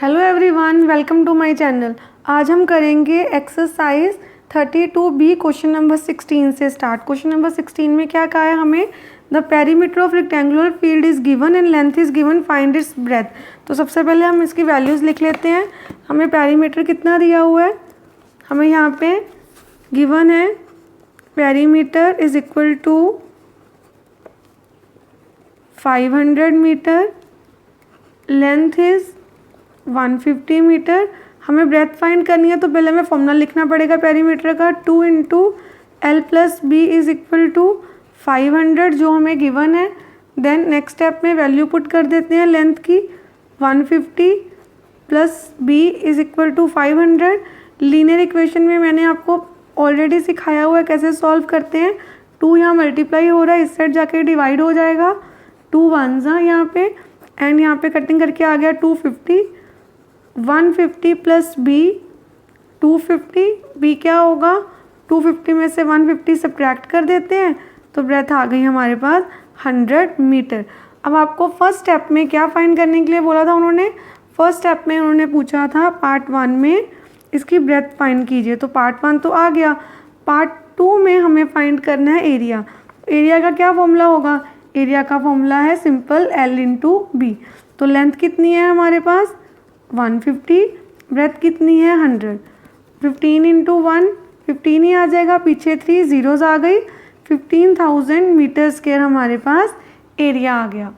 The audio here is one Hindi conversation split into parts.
Hello everyone, welcome to my channel. आज हम करेंगे एक्सरसाइज 32B क्वेश्चन नंबर 16 से स्टार्ट। क्वेश्चन नंबर 16 में क्या कहा है हमें? The perimeter of rectangular field is given and length is given, find its breath. तो सबसे पहले हम इसकी वैल्यूज़ लिख लेते हैं। हमें पेरीमीटर कितना दिया हुआ है, हमें यहाँ पे गिवन है perimeter is equal to 500 metre, length is 150 metre. हमें ब्रेथ फाइंड करनी है तो पहले हमें फॉर्मूला लिखना पड़ेगा पेरीमीटर का, 2 into L plus B is equal to 500 जो हमें गिवन है। देन नेक्स्ट स्टेप में वैल्यू पुट कर देते हैं लेंथ की 150 plus B is equal to 500। Linear equation में मैंने आपको ऑलरेडी सिखाया हुआ है कैसे सॉल्व करते हैं। 2 यहाँ मल्टीप्लाई हो रहा है, इस साइड जाके डिवाइड हो जाएगा, 2 1s यहाँ पे एंड यहाँ पे कटिंग करके आ गया 250। 150 प्लस बी 250, बी क्या होगा 250 में से 150 सब्ट्रैक्ट कर देते हैं तो ब्रेथ आ गई हमारे पास 100 मीटर। अब आपको फर्स्ट स्टेप में क्या फाइंड करने के लिए बोला था उन्होंने? फर्स्ट स्टेप में उन्होंने पूछा था पार्ट 1 में इसकी ब्रेथ फाइंड कीजिए, तो पार्ट 1 तो आ गया। पार्ट 2 में हमें फाइंड करना है एरिया। एरिया का क्या फॉर्मूला होगा? एरिया का फॉर्मूला है सिंपल L इंटू बी। तो लेंथ कितनी है हमारे पास 150, ब्रेथ कितनी है 100। 15 इंटू 1 15 ही आ जाएगा, पीछे 3 जीरोज आ गई, 15,000 मीटर स्क्वायर हमारे पास एरिया आ गया।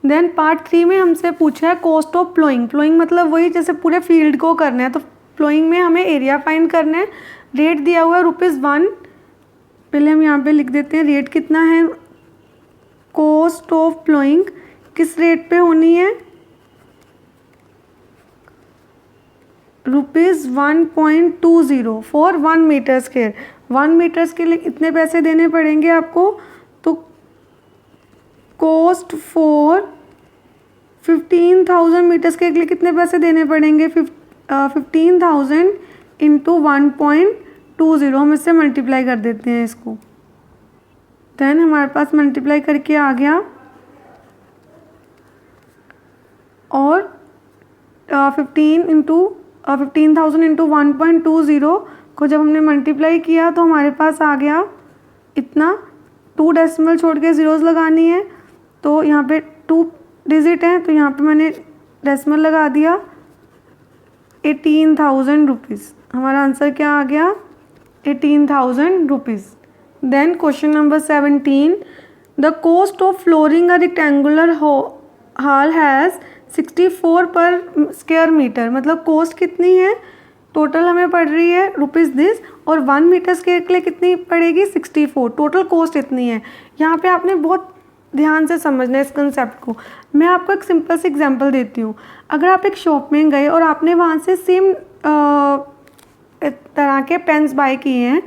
देन पार्ट 3 में हमसे पूछा है कॉस्ट ऑफ प्लोइंग। प्लोइंग मतलब वही जैसे पूरे फील्ड को करना है, तो प्लोइंग में हमें एरिया फाइंड करना है। रेट दिया हुआ है ₹1। पहले हम यहाँ पे लिख देते हैं रेट कितना है। कॉस्ट ऑफ प्लोइंग किस रेट पे होनी है? ₹1.20 फॉर 1 मीटर स्क्वायर। 1 मीटर के लिए इतने पैसे देने पड़ेंगे आपको, तो कॉस्ट फॉर 15,000 मीटर स्क्वायर के लिए कितने पैसे देने पड़ेंगे? 15,000 इंटू 1.20। हम इससे मल्टीप्लाई कर देते हैं इसको। देन हमारे पास मल्टीप्लाई करके आ गया और 15,000 इंटू 1.20 को जब हमने मल्टीप्लाई किया तो हमारे पास आ गया इतना। 2 डेसिमल छोड़ के जीरोस लगानी है, तो यहाँ पे 2 डिजिट हैं तो यहाँ पे मैंने डेसिमल लगा दिया। 18,000 रुपीज़ हमारा आंसर क्या आ गया? 18,000 rupees. Then question number 17, the cost of flooring a rectangular hall has 64 per square metre. मतलब कॉस्ट कितनी है टोटल हमें पड़ रही है रुपीज़ दिस, और 1 मीटर स्क्वायर के लिए कितनी पड़ेगी 64। टोटल कॉस्ट इतनी है। यहाँ पे आपने बहुत ध्यान से समझना है इस कंसेप्ट को। मैं आपको एक सिंपल सी एग्जांपल देती हूँ। अगर आप एक शॉप में गए और आपने वहाँ से सेम तरह के पेन्स बाय किए हैं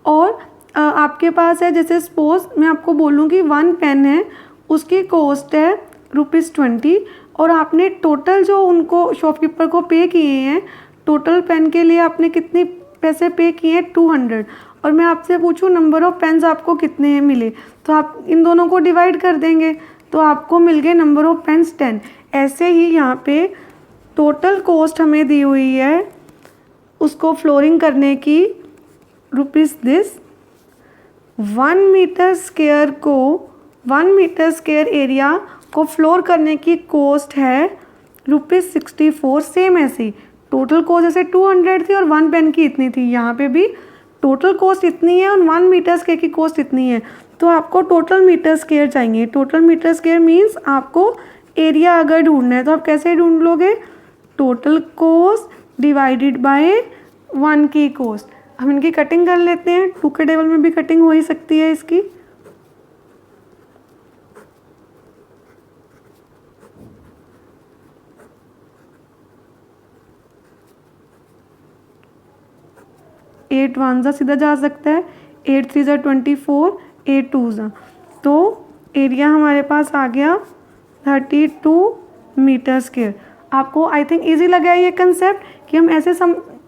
और आपके पास है, जैसे सपोज मैं आपको बोलूँ कि 1 पेन है, उसकी कॉस्ट है ₹20 और आपने टोटल जो उनको शॉपकीपर को पे किए हैं, टोटल पेन के लिए आपने कितने पैसे पे किए हैं 200, और मैं आपसे पूछूं नंबर ऑफ पेन्स आपको कितने मिले, तो आप इन दोनों को डिवाइड कर देंगे तो आपको मिल गए नंबर ऑफ पेन्स 10। ऐसे ही यहाँ पे टोटल कॉस्ट हमें दी हुई है उसको फ्लोरिंग करने की रुपीज़ दिस। 1 मीटर स्क्वायर को 1 मीटर स्क्वायर एरिया को फ्लोर करने की कॉस्ट है ₹64। सेम ऐसे ही टोटल कॉस्ट जैसे 200 थी और 1 पेन की इतनी थी, यहाँ पे भी टोटल कॉस्ट इतनी है और 1 मीटर स्क्वायर की कॉस्ट इतनी है। तो आपको टोटल मीटर स्क्वायर चाहिए। टोटल मीटर स्क्वायर मीन्स आपको एरिया अगर ढूंढना है तो आप कैसे ढूंढ लोगे? टोटल कॉस्ट डिवाइडेड बाय 1 की कॉस्ट। हम इनकी कटिंग कर लेते हैं। 2 के टेबल में भी कटिंग हो ही सकती है इसकी। एट 1 सीधा जा सकता है, 8 3 24, 8 2 तो एरिया हमारे पास आ गया 32 मीटर स्क्वायर। आपको आई थिंक इजी लगा है ये कंसेप्ट कि हम ऐसे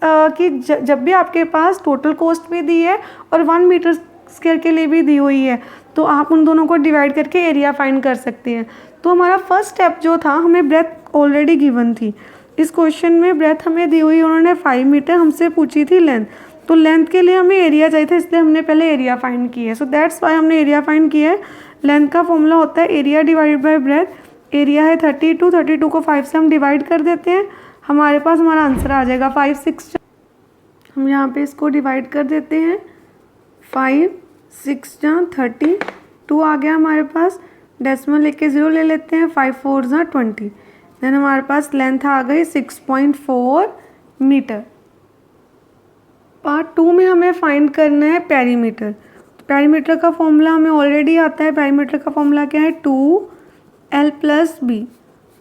कि जब भी आपके पास टोटल कॉस्ट भी दी है और 1 मीटर स्क्वायर के लिए भी दी हुई है तो आप उन दोनों को डिवाइड करके एरिया फाइंड कर सकते हैं। तो हमारा फर्स्ट स्टेप जो था, हमें ब्रेथ ऑलरेडी गिवन थी, इस क्वेश्चन में ब्रेथ हमें दी हुई, उन्होंने 5 मीटर हमसे पूछी थी लेंथ, तो लेंथ के लिए हमें एरिया चाहिए था, इसलिए हमने पहले एरिया फाइंड किया है। सो दैट्स वाई हमने एरिया फाइंड किया है। लेंथ का फॉर्मूला होता है area divided by breath. Area है 32, 32 को 5 से हम डिवाइड कर देते हैं, हमारे पास हमारा आंसर आ जाएगा 5 6। हम यहाँ पे इसको डिवाइड कर देते हैं, 5 6 32 आ गया हमारे पास। डेसिमल लेके 0 ले लेते हैं, 5 4 20। देन हमारे पास लेंथ आ गई 6.4 मीटर। पार्ट 2 में हमें फाइंड करना है पेरीमीटर। पेरीमीटर का फॉर्मूला हमें ऑलरेडी आता है। पेरीमीटर का फॉर्मूला क्या है, 2L + B।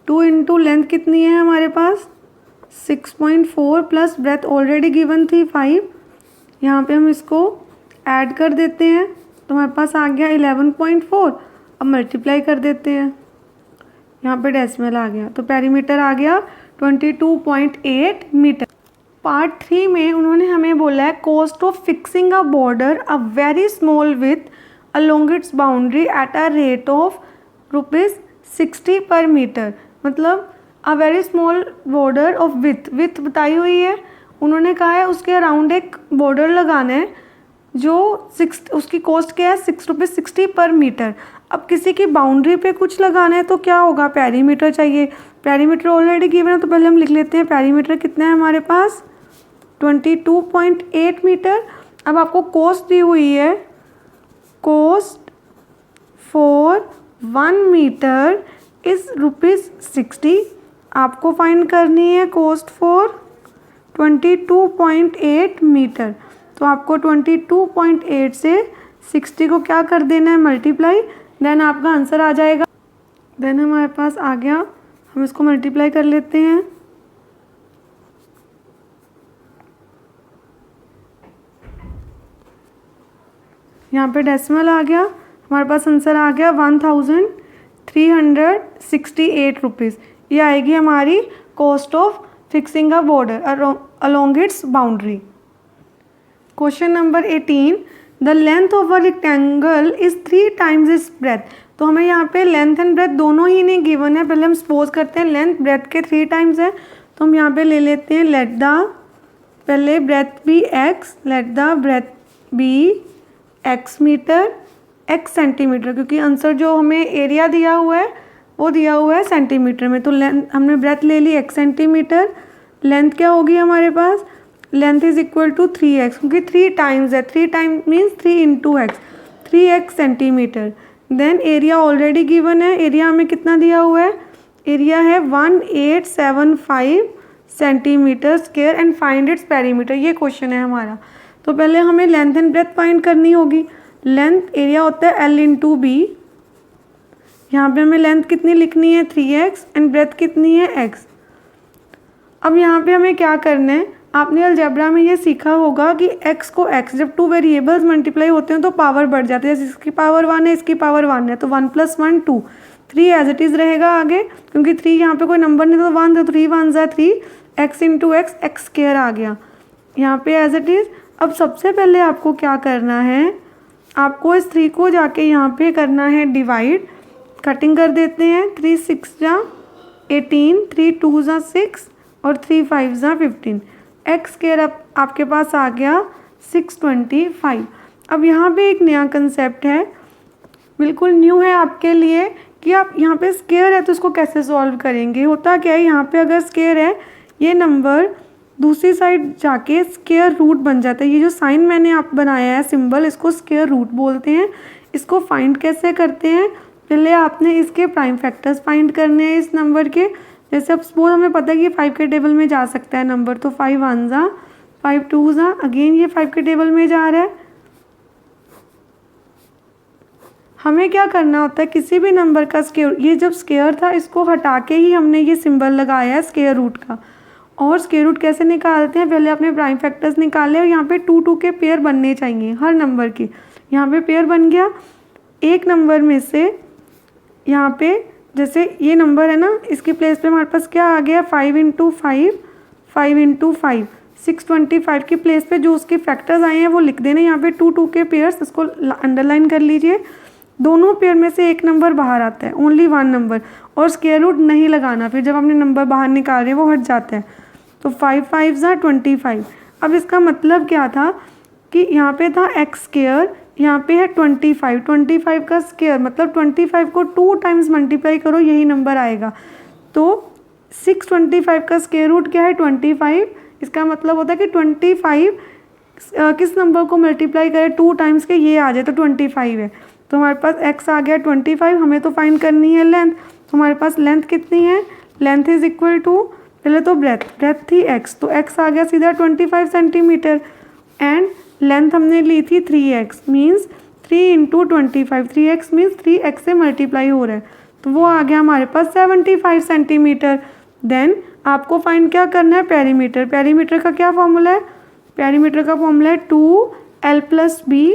2 इंटू लेंथ कितनी है हमारे पास 6.4 प्लस ब्रेथ ऑलरेडी गिवन थी 5। यहाँ पे हम इसको ऐड कर देते हैं तो हमारे पास आ गया 11.4। अब मल्टीप्लाई कर देते हैं, यहाँ पे डेसिमल आ गया, तो पेरीमीटर आ गया 22.8 मीटर। पार्ट 3 में उन्होंने हमें बोला है cost of fixing a border a very small with along it's boundary at a rate of ₹60 पर मीटर। मतलब a very small border of with बताई हुई है, उन्होंने कहा है उसके अराउंड एक बॉर्डर लगाना है जो उसकी कॉस्ट क्या है ₹60 पर मीटर। अब किसी की बाउंड्री पे कुछ लगाना है तो क्या होगा, पेरीमीटर चाहिए। पेरीमीटर ऑलरेडी गिवन है तो पहले हम लिख लेते हैं पेरीमीटर कितना है हमारे पास 22.8 मीटर। अब आपको कॉस्ट दी हुई है, कॉस्ट फॉर 1 मीटर इज़ ₹60। आपको फाइंड करनी है कॉस्ट फॉर 22.8 मीटर। तो आपको 22.8 से 60 को क्या कर देना है, मल्टीप्लाई, देन आपका आंसर आ जाएगा। देन हमारे पास आ गया, हम इसको मल्टीप्लाई कर लेते हैं। यहाँ पे डेसिमल आ गया, हमारे पास आंसर आ गया 1368 रुपीज़। ये आएगी हमारी cost of fixing a border along it's boundary. Question number 18, the length of a rectangle is 3 times it's breath. तो हमें यहाँ पे लेंथ एंड ब्रेथ दोनों ही नहीं गिवन है, पहले हम सपोज करते हैं लेंथ ब्रेथ के 3 टाइम्स है, तो हम यहाँ पे ले लेते हैं लेट द पहले breadth B x, let the breadth B x metre x centimetre, क्योंकि आंसर जो हमें एरिया दिया हुआ है वो दिया हुआ है सेंटीमीटर में। तो लेंथ हमने ब्रेथ ले ली x सेंटीमीटर, लेंथ क्या होगी हमारे पास, length is equal to 3x, क्योंकि 3 टाइम्स है, 3 times means 3 into x, 3x centimetre. Then area already given है, एरिया हमें कितना दिया हुआ है, एरिया है 1875 centimetre square and find its perimeter. ये क्वेश्चन है हमारा। तो पहले हमें लेंथ एंड ब्रेथ फाइंड करनी होगी। लेंथ एरिया होता है L इंटू बी, यहाँ पे हमें लेंथ कितनी लिखनी है 3x एंड ब्रेथ कितनी है x। अब यहाँ पे हमें क्या करना है, आपने अलजेब्रा में ये सीखा होगा कि x को x, जब 2 वेरिएबल्स मल्टीप्लाई होते हैं तो पावर बढ़ जाती है, जैसे इसकी पावर 1 है इसकी पावर 1 है, तो 1 + 1 2, 3 एज इट इज़ रहेगा आगे, क्योंकि 3 यहाँ पे कोई नंबर नहीं तो 1, तो 3 1 = 3, x into x x square आ गया यहाँ पे एज इट इज़। अब सबसे पहले आपको क्या करना है, आपको इस 3 को जाके यहाँ पे करना है डिवाइड, कटिंग कर देते हैं, 3 6 = 18, 3 2 = 6 और 3 5 = 15, एक्स स्क्वायर आपके पास आ गया 625। अब यहाँ पे एक नया कंसेप्ट है, बिल्कुल न्यू है आपके लिए, कि आप यहाँ पे स्क्वायर है तो इसको कैसे सॉल्व करेंगे। होता क्या है, यहाँ पे अगर स्क्वायर है ये नंबर दूसरी साइड जाके स्क्वायर रूट बन जाता है। ये जो साइन मैंने आप बनाया है सिंबल, इसको स्क्वायर रूट बोलते हैं। इसको फाइंड कैसे करते हैं, पहले आपने इसके प्राइम फैक्टर्स फाइंड करने हैं इस नंबर के। जैसे अब सपोज हमें पता है कि 5 के टेबल में जा सकता है नंबर, तो 5 1 = 5 2 = अगेन ये 5 के टेबल में जा रहा है। हमें क्या करना होता है, किसी भी नंबर का स्क्वायर, ये जब स्क्वायर था इसको हटा के ही हमने ये सिंबल लगाया है स्क्वायर रूट का। और स्क्वायर रूट कैसे निकालते हैं, पहले अपने प्राइम फैक्टर्स निकाले और यहाँ पे 2 2 के पेयर बनने चाहिए हर नंबर के। यहाँ पे पेयर बन गया, एक नंबर में से यहाँ पे जैसे ये नंबर है ना, इसके प्लेस पे हमारे पास क्या आ गया 5 × 5, 5 × 5, 625 की प्लेस पे जो उसके फैक्टर्स आए हैं वो लिख देने। यहाँ पे 2 2 के पेयर्स, इसको अंडरलाइन कर लीजिए। दोनों पेयर में से एक नंबर बाहर आता है, ओनली वन नंबर, और स्क्वायर रूट नहीं लगाना, फिर जब हमने नंबर बाहर निकाल रहे वो हट जाता है। तो 5 5 25। अब इसका मतलब क्या था कि यहाँ पे था एक्स स्क्वायर, यहाँ पे है 25, 25 का स्क्वायर मतलब 25 को 2 टाइम्स मल्टीप्लाई करो यही नंबर आएगा। तो 625 का स्क्वायर रूट क्या है 25, इसका मतलब होता है कि 25 किस नंबर को मल्टीप्लाई करें 2 टाइम्स के, ये आ जाए तो 25 है। तो हमारे पास x आ गया 25, हमें तो फाइंड करनी है लेंथ। तो हमारे पास लेंथ कितनी है, लेंथ इज इक्वल टू, पहले तो ब्रेथ थी x, तो x आ गया सीधा 25 सेंटीमीटर, एंड लेंथ हमने ली थी 3x, means 3 into 25, 3x means 3x से मल्टीप्लाई हो रहा है, तो वो आ गया हमारे पास 75 सेंटीमीटर। देन आपको फाइंड क्या करना है, पेरीमीटर। पेरीमीटर का क्या फॉर्मूला है, पेरीमीटर का फॉर्मूला है 2l + b।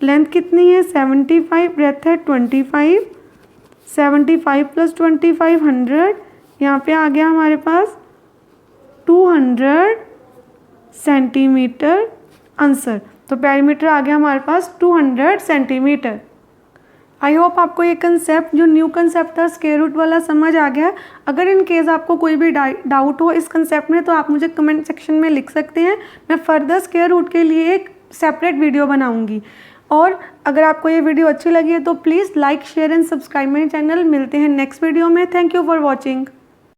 लेंथ कितनी है 75, ब्रेथ है 25, 75 + 25 100, यहाँ पे आ गया हमारे पास 200 सेंटीमीटर आंसर। तो पेरीमीटर आ गया हमारे पास 200 सेंटीमीटर। आई होप आपको ये कंसेप्ट, जो न्यू कंसेप्ट था स्क्वायर रूट वाला, समझ आ गया। अगर इन केस आपको कोई भी डाउट हो इस कंसेप्ट में तो आप मुझे कमेंट सेक्शन में लिख सकते हैं, मैं फर्दर स्क्वायर रूट के लिए एक सेपरेट वीडियो बनाऊंगी। और अगर आपको ये वीडियो अच्छी लगी है तो please like share and subscribe my channel. मिलते हैं नेक्स्ट वीडियो में। Thank you for watching.